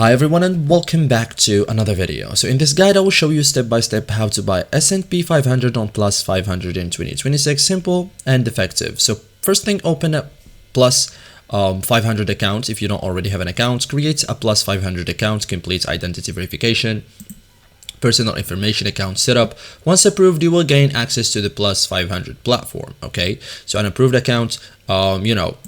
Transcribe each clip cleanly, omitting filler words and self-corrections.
Hi everyone and welcome back to another video. So in this guide I will show you step by step how to buy S&P 500 on Plus 500 in 2026. Simple and effective. So first thing, open a Plus 500 account. If you don't already have an account, create a Plus 500 account, complete identity verification, personal information account setup. Once approved, you will gain access to the Plus 500 platform. Okay, so an approved account, account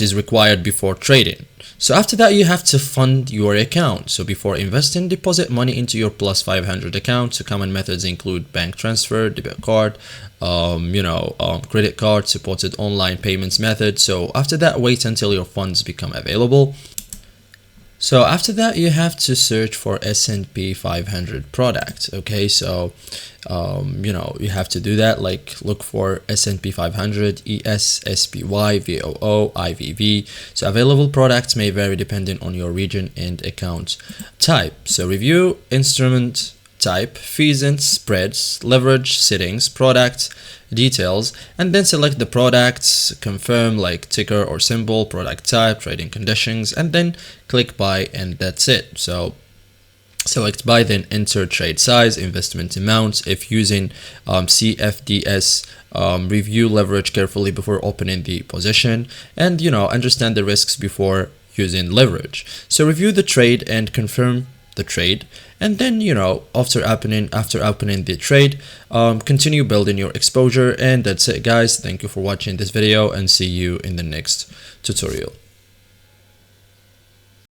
is required before trading. So after that, you have to fund your account. So before investing, deposit money into your Plus 500 account. So common methods include bank transfer, debit card, credit card, supported online payments method. So after that, wait until your funds become available. So after that, you have to search for S&P 500 product. Okay, so you have to do that, like look for S&P 500 ESSPY VOO IVV. So available products may vary depending on your region and account type. So review instrument type, fees and spreads, leverage, settings, product details, and then select the products, confirm like ticker or symbol, product type, trading conditions, and then click buy, and that's it. So select buy, then enter trade size, investment amount. If using CFDS, review leverage carefully before opening the position, and understand the risks before using leverage. So review the trade and confirm the trade, and then after opening the trade, continue building your exposure. And that's it, guys. Thank you for watching this video and see you in the next tutorial.